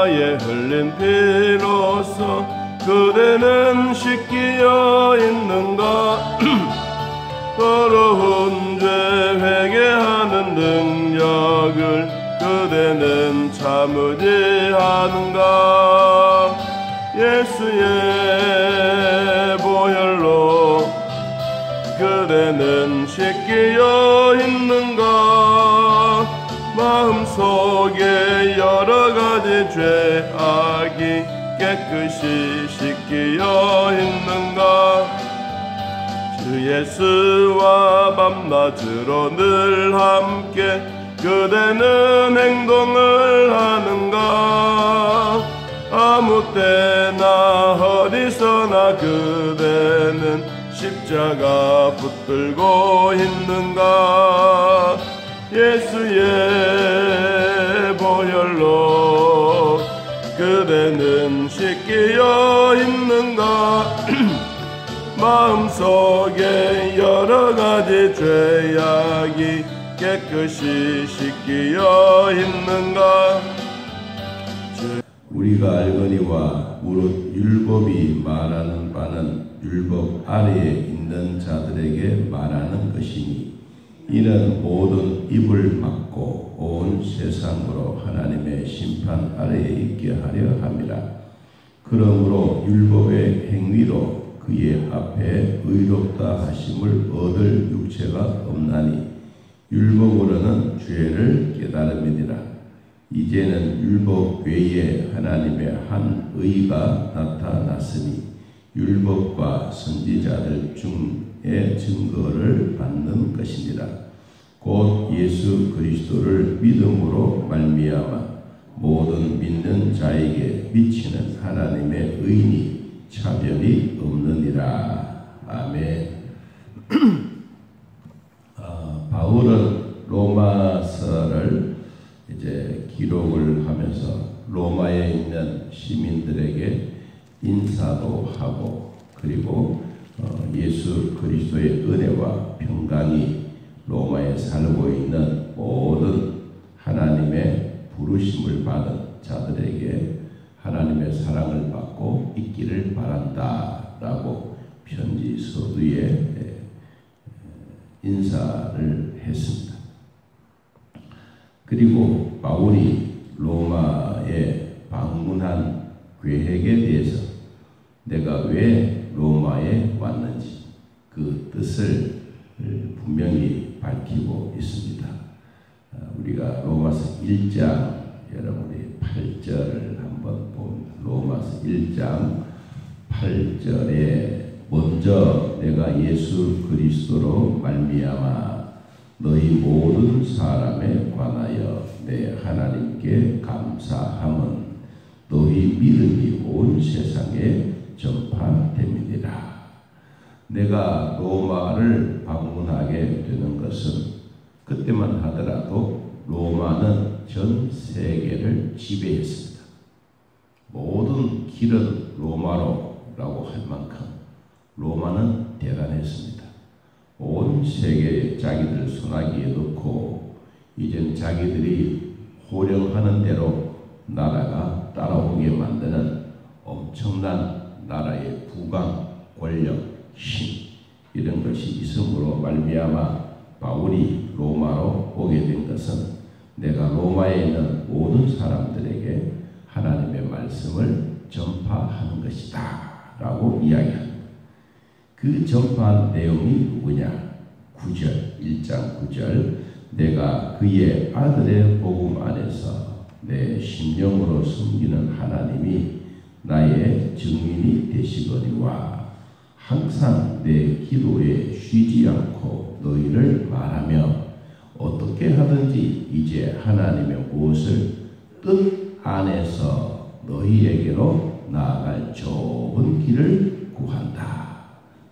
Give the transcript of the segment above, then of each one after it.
십자가에 흘린 피로써 그대는 씻기어 있는가? 더러운 죄 회개하는 능력을 그대는 참으지 않은가? 예수의 보혈로 그대는 씻기어 있는가? 마음속에 여러가지 죄악이 깨끗이 씻기어 있는가? 주 예수와 밤낮으로 늘 함께 그대는 행동을 하는가? 아무 때나 어디서나 그대는 십자가 붙들고 있는가? 예수의 보혈로 그대는 씻기어 있는가? 마음속에 여러가지 죄악이 깨끗이 씻기어 있는가? 우리가 알거니와 무릇 율법이 말하는 바는 율법 아래에 있는 자들에게 말하는 것이니 이는 모든 입을 막고 온 세상으로 하나님의 심판 아래에 있게 하려 함이라. 그러므로 율법의 행위로 그의 앞에 의롭다 하심을 얻을 육체가 없나니 율법으로는 죄를 깨달음이니라. 이제는 율법 외에 하나님의 한 의가 나타났으니 율법과 선지자들 중에 증거를 받는 것이니라. 곧 예수 그리스도를 믿음으로 말미암아 모든 믿는 자에게 미치는 하나님의 의니 차별이 없느니라. 아멘. 바울은 로마서를 이제 기록을 하면서 로마에 있는 시민들에게 인사도 하고 그리고 예수 그리스도의 은혜와 평강이 로마에 살고 있는 모든 하나님의 부르심을 받은 자들에게 하나님의 사랑을 받고 있기를 바란다 라고 편지 서두에 인사를 했습니다. 그리고 바울이 로마에 방문한 계획에 대해서 내가 왜 로마에 왔는지 그 뜻을 분명히 밝히고 있습니다. 우리가 로마서 1장 여러분이 8절을 한번 봅니다. 로마서 1장 8절에 먼저 내가 예수 그리스도로 말미암아 너희 모든 사람에 관하여 내 하나님께 감사함은 너희 믿음이 온 세상에 전파됨이니라. 내가 로마를 방문하게 되는 것은 그때만 하더라도 로마는 전 세계를 지배했습니다. 모든 길은 로마로라고 할 만큼 로마는 대단했습니다. 온 세계에 자기들 손아귀에 넣고 이젠 자기들이 호령하는 대로 나라가 따라오게 만드는 엄청난 나라의 부강, 권력, 힘 이런 것이 있음으로 말미암아 바울이 로마로 오게 된 것은 내가 로마에 있는 모든 사람들에게 하나님의 말씀을 전파하는 것이다 라고 이야기합니다. 그 전파한 내용이 누구냐? 9절, 1장 9절 내가 그의 아들의 복음 안에서 내 심령으로 섬기는 하나님이 나의 증인이 되시거니와 항상 내 기도에 쉬지 않고 너희를 말하며 어떻게 하든지 이제 하나님의 무엇을 뜻 안에서 너희에게로 나아갈 좁은 길을 구한다.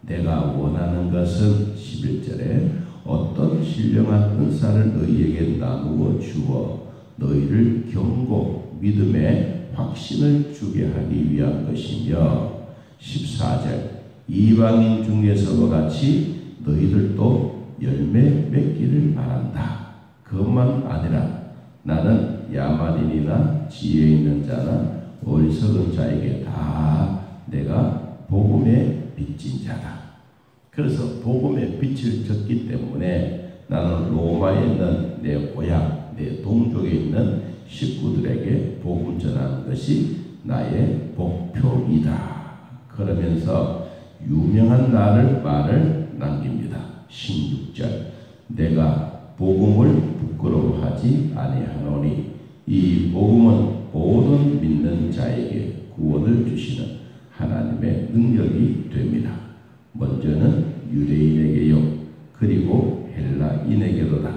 내가 원하는 것은 11절에 어떤 신령한 은사를 너희에게 나누어 주어 너희를 경고 믿음의 확신을 주게 하기 위한 것이며 14절 이방인 중에서와 같이 너희들도 열매 맺기를 바란다. 그것만 아니라 나는 야만인이나 지혜 있는 자나 어리석은 자에게 다 내가 복음에 빚진 자다. 그래서 복음에 빚을 졌기 때문에 나는 로마에 있는 내 고향, 내 동족에 있는 식구들에게 복음 전하는 것이 나의 목표이다. 그러면서 유명한 말을 남깁니다. 16절 내가 복음을 부끄러워하지 아니하노니 이 복음은 모든 믿는 자에게 구원을 주시는 하나님의 능력이 됩니다. 먼저는 유대인에게요. 그리고 헬라인에게로다.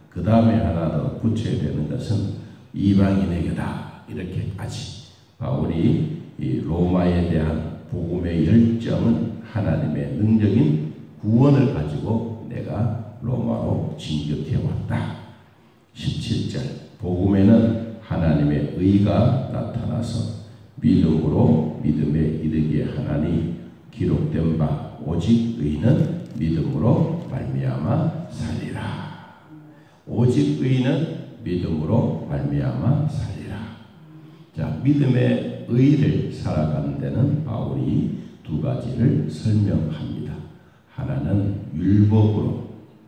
그 다음에 하나 더 붙여야 되는 것은 이방인에게다. 이렇게까지 바울이 이 로마에 대한 복음의 열정은 하나님의 능력인 구원을 가지고 내가 로마로 진격해왔다. 17절 복음에는 하나님의 의가 나타나서 믿음으로 믿음에 이르게 하나니 기록된 바 오직 의는 믿음으로 말미암아 살리라. 오직 의는 믿음으로 말미암아 살리라. 자, 믿음의 의를 살아가는 데는 바울이 두 가지를 설명합니다. 하나는 율법으로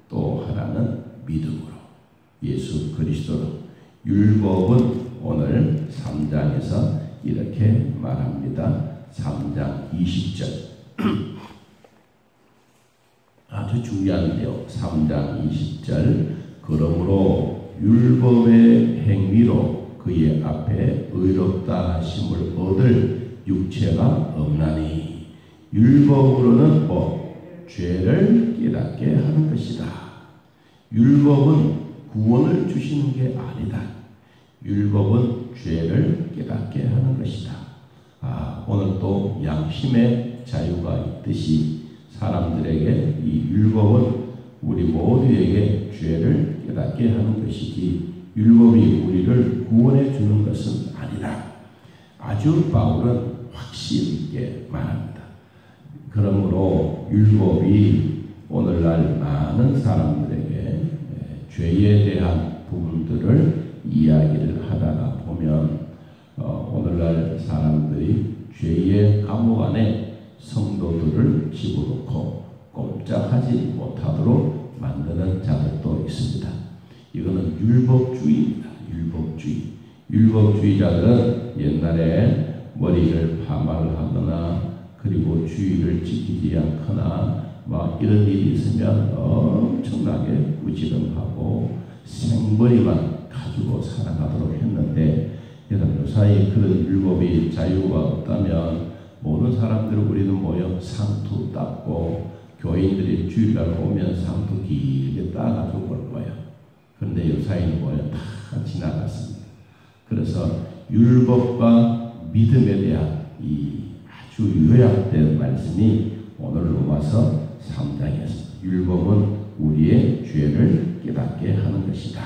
또 하나는 믿음으로. 예수 그리스도로. 율법은 오늘 3장에서 이렇게 말합니다. 3장 20절 아주 중요한데요. 3장 20절 그러므로 율법의 행위로 그의 앞에 의롭다 하심을 얻을 육체가 없나니 율법으로는 죄를 깨닫게 하는 것이다. 율법은 구원을 주시는 게 아니다. 율법은 죄를 깨닫게 하는 것이다. 오늘 또 양심의 자유가 있듯이 사람들에게 이 율법은 우리 모두에게 죄를 깨닫게 하는 것이지 율법이 우리를 구원해 주는 것은 아니다. 아주 바울은 확신 있게 말합니다. 그러므로 율법이 오늘날 많은 사람들에게 죄에 대한 부분들을 이야기를 하다가 보면 오늘날 사람들이 죄의 감옥 안에 성도들을 집어넣고 꼼짝하지 못하도록 만드는 자들도 있습니다. 이거는 율법주의입니다. 율법주의자들은 옛날에 머리를 파마를 하거나 그리고 주의를 지키지 않거나 이런 일이 있으면 엄청나게 꾸지람하고 생머리만 가지고 살아가도록 했는데 여러분 요사이 그런 율법이 자유가 없다면 모든 사람들을 우리는 모여 상투 닦고 교인들이 주일날 오면 상투 길게 따가지고 올 거예요. 그런데 요사이는 모여 다 지나갔습니다. 그래서 율법과 믿음에 대한 이 아주 요약된 말씀이 오늘 로마서 3장에서 율법은 우리의 죄를 깨닫게 하는 것이다.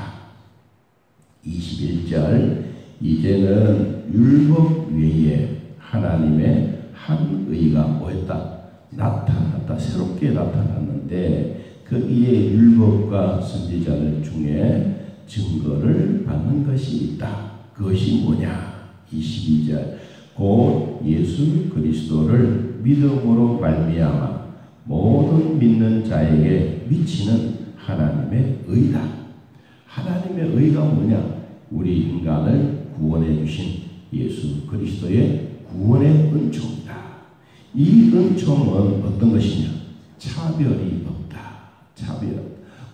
21절 이제는 율법 외에 하나님의 한 의가 뭐였다? 나타났다. 새롭게 나타났는데 거기에 율법과 선지자들 중에 증거를 받는 것이 있다. 그것이 뭐냐? 22절 곧 예수 그리스도를 믿음으로 말미암아 모든 믿는 자에게 미치는 하나님의 의다. 하나님의 의가 뭐냐? 우리 인간을 구원해 주신 예수 그리스도의 구원의 은총이다. 이 은총은 어떤 것이냐? 차별이 없다.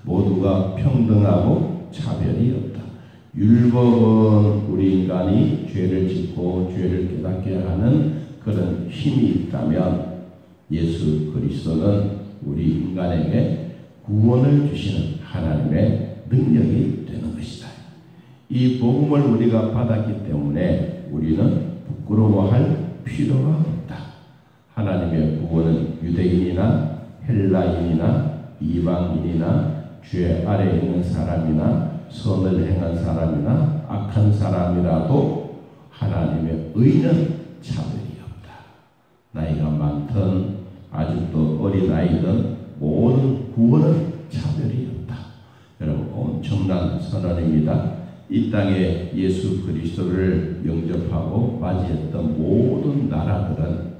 모두가 평등하고 차별이 없다. 율법은 우리 인간이 죄를 짓고 죄를 깨닫게 하는 그런 힘이 있다면 예수 그리스도는 우리 인간에게 구원을 주시는 하나님의 능력이 되는 것이다. 이 복음을 우리가 받았기 때문에 우리는 부끄러워할 필요가 없다. 하나님의 구원은 유대인이나 헬라인이나 이방인이나 죄 아래에 있는 사람이나 선을 행한 사람이나 악한 사람이라도 하나님의 의는 차별이 없다. 나이가 많든 아직도 어린아이든 모든 구원은 차별이 없다. 여러분 엄청난 선언입니다. 이 땅에 예수 그리스도를 영접하고 맞이했던 모든 나라들은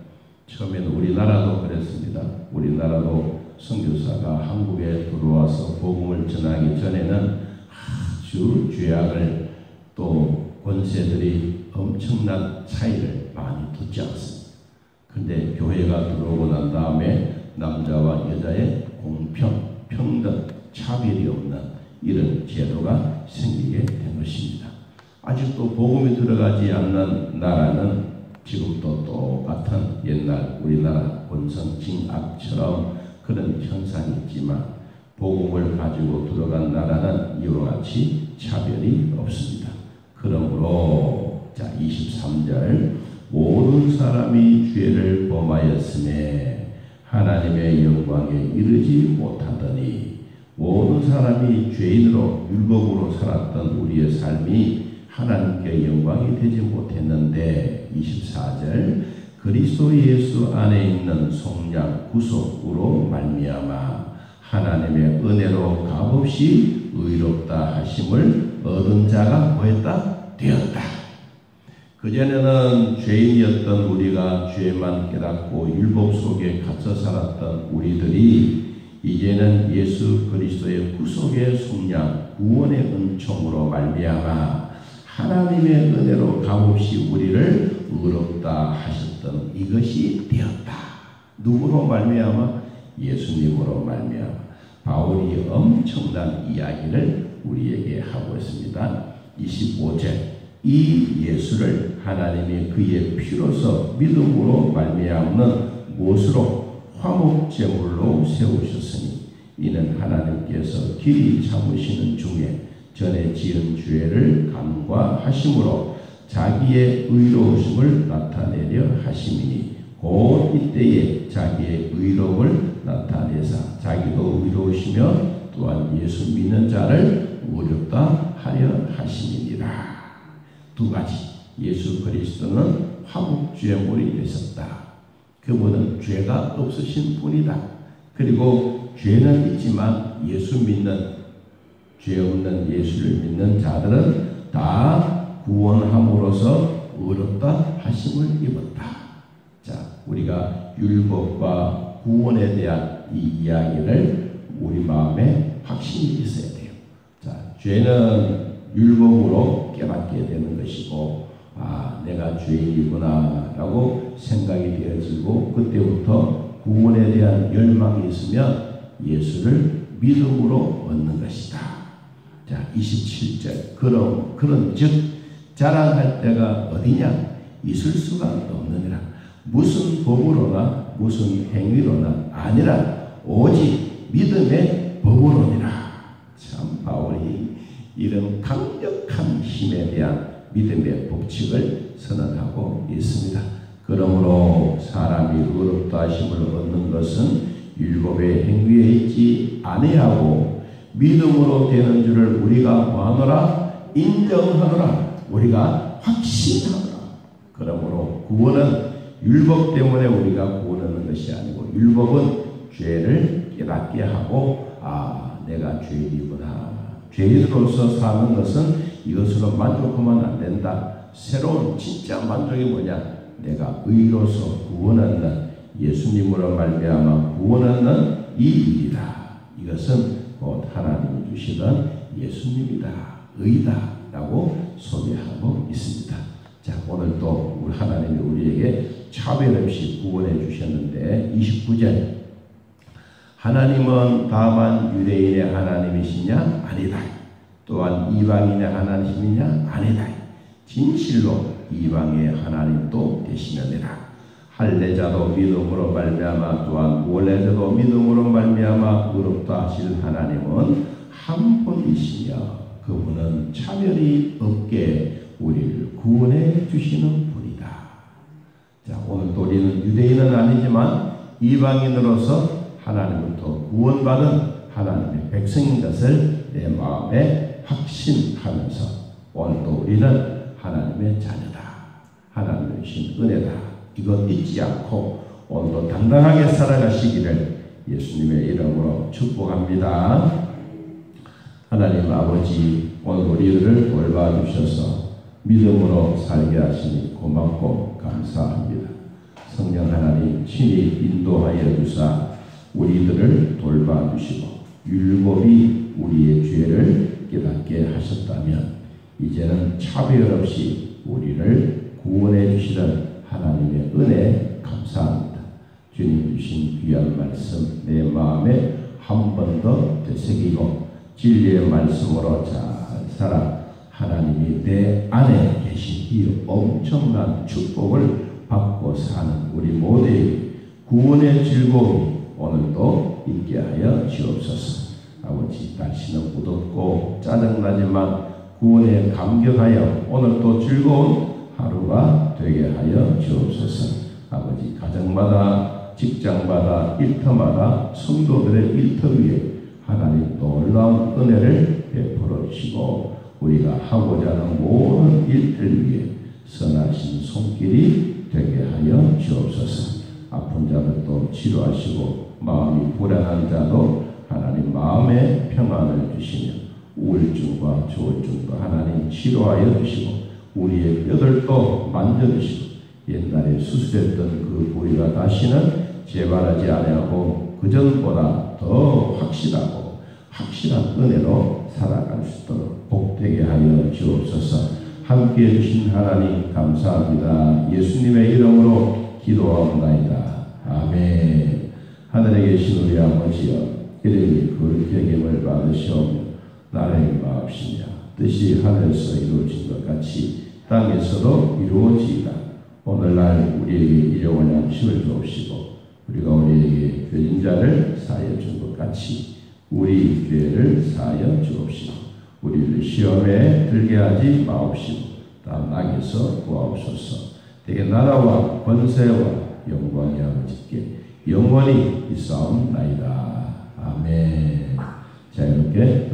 처음에는 우리나라도 그랬습니다. 우리나라도 선교사가 한국에 들어와서 복음을 전하기 전에는 아주 죄악을 또 권세들이 엄청난 차이를 많이 두지 않습니다. 근데 교회가 들어오고 난 다음에 남자와 여자의 공평, 평등, 차별이 없는 이런 제도가 생기게 된 것입니다. 아직도 복음이 들어가지 않는 나라는 지금도 똑같은 옛날 우리나라 권성징악처럼 그런 현상이 있지만 복음을 가지고 들어간 나라는 이와 같이 차별이 없습니다. 그러므로 자 23절 모든 사람이 죄를 범하였음에 하나님의 영광에 이르지 못하더니 모든 사람이 죄인으로 율법으로 살았던 우리의 삶이 하나님께 영광이 되지 못했는데 24절 그리스도 예수 안에 있는 속량 구속으로 말미암아 하나님의 은혜로 값없이 의롭다 하심을 얻은 자가 뭐했다? 되었다. 그전에는 죄인이었던 우리가 죄만 깨닫고 율법 속에 갇혀 살았던 우리들이 이제는 예수 그리스도의 구속의 속량 구원의 은총으로 말미암아 하나님의 은혜로 값없이 우리를 의롭다 하셨던 이것이 되었다. 누구로 말미암아? 예수님으로 말미암아. 바울이 엄청난 이야기를 우리에게 하고 있습니다. 25절 이 예수를 하나님이 그의 피로서 믿음으로 말미암는 못으로 화목제물로 세우셨으니 이는 하나님께서 길이 참으시는 중에 전에 지은 죄를 간과하심으로 자기의 의로우심을 나타내려 하심이니 곧 이때에 자기의 의로움을 나타내사 자기도 의로우시며 또한 예수 믿는 자를 의롭다 하려 하심이니라. 두 가지 예수 그리스도는 화목제물이 되셨다. 그분은 죄가 없으신 분이다. 그리고 죄는 있지만 예수 믿는 죄 없는 예수를 믿는 자들은 다 구원함으로써 의롭다 하심을 입었다. 자, 우리가 율법과 구원에 대한 이 이야기를 우리 마음에 확신이 있어야 돼요. 자, 죄는 율법으로 깨닫게 되는 것이고, 아, 내가 죄인이구나 라고 생각이 되어지고, 그때부터 구원에 대한 열망이 있으면 예수를 믿음으로 얻는 것이다. 자, 27절. 그런 즉, 자랑할 때가 어디냐? 있을 수가 없느니라. 무슨 법으로나 무슨 행위로나 아니라 오직 믿음의 법으로니라. 참 바울이 이런 강력한 힘에 대한 믿음의 법칙을 선언하고 있습니다. 그러므로 사람이 의롭다 하심을 얻는 것은 율법의 행위에 있지 아니하고 믿음으로 되는 줄을 우리가 뭐하노라? 인정하노라. 우리가 확신하노라. 그러므로 구원은 율법 때문에 우리가 구원하는 것이 아니고 율법은 죄를 깨닫게 하고 아, 내가 죄인이구나. 죄인으로서 사는 것은 이것으로 만족하면 안 된다. 새로운 진짜 만족이 뭐냐? 내가 의로서 구원하는 예수님으로 말미암아 구원하는 이 일이다. 이것은 곧 하나님이 주시던 예수님이다. 의다. 라고 소개하고 있습니다. 자, 오늘 또 우리 하나님이 우리에게 차별 없이 구원해 주셨는데 29절 하나님은 다만 유대인의 하나님이시냐? 아니다. 또한 이방인의 하나님이냐? 아니다. 진실로 이방의 하나님도 되시느니라. 할례자도 믿음으로 말미암아 또한 원래자도 믿음으로 말미암아 의롭다 하실 하나님은 한 분이시며 그분은 차별이 없게 우리를 구원해 주시는 분이다. 자, 오늘도 우리는 유대인은 아니지만 이방인으로서 하나님부터 구원받은 하나님의 백성인 것을 내 마음에 확신하면서 오늘도 우리는 하나님의 자녀다. 하나님의 주신 은혜다. 이것 잊지 않고 오늘도 당당하게 살아가시기를 예수님의 이름으로 축복합니다. 하나님 아버지 오늘 우리들을 돌봐주셔서 믿음으로 살게 하시니 고맙고 감사합니다. 성령 하나님 친히 인도하여 주사 우리들을 돌봐주시고 율법이 우리의 죄를 깨닫게 하셨다면 이제는 차별 없이 우리를 구원해 주시는 하나님의 은혜 감사합니다. 주님 주신 귀한 말씀 내 마음에 한 번 더 되새기고 진리의 말씀으로 잘 살아 하나님이 내 안에 계신 이 엄청난 축복을 받고 사는 우리 모두의 구원의 즐거움이 오늘도 있게 하여 주옵소서. 아버지, 날씨는 무덥고 짜증나지만 구원에 감격하여 오늘도 즐거운 하루가 되게 하여 주옵소서. 아버지, 가정마다 직장마다 일터마다 성도들의 일터 위에 하나님 놀라운 은혜를 베풀어 주시고 우리가 하고자 하는 모든 일들 위해 선하신 손길이 되게 하여 주옵소서. 아픈 자들도 치료하시고 마음이 불안한 자도 하나님 마음에 평안을 주시며 우울증과 조울증도 하나님 치료하여 주시고 우리의 뼈들도 만져주시고 옛날에 수술했던 그 부위가 다시는 재발하지 아니하고 그전보다 더 확실한 은혜로 살아갈 수 있도록 복되게 하여 주옵소서. 함께해 주신 하나님 감사합니다. 예수님의 이름으로 기도하옵나이다. 아멘. 하늘에 계신 우리 아버지여, 이름이 거룩히 여김을 받으시오며 나라의 마옵시며 뜻이 하늘에서 이루어진 것 같이 땅에서도 이루어지이다. 오늘날 우리에게 일용할 양식을 주옵시고 우리가 우리에게 죄진 자를 사하여 준 것 같이 우리 죄를 사하여 주옵시고 우리를 시험에 들게 하지 마옵시고 다음 악에서 구하옵소서. 대개 나라와 권세와 영광이 아버지께 영원히 있사옵나이다. 아멘. 자, 이렇게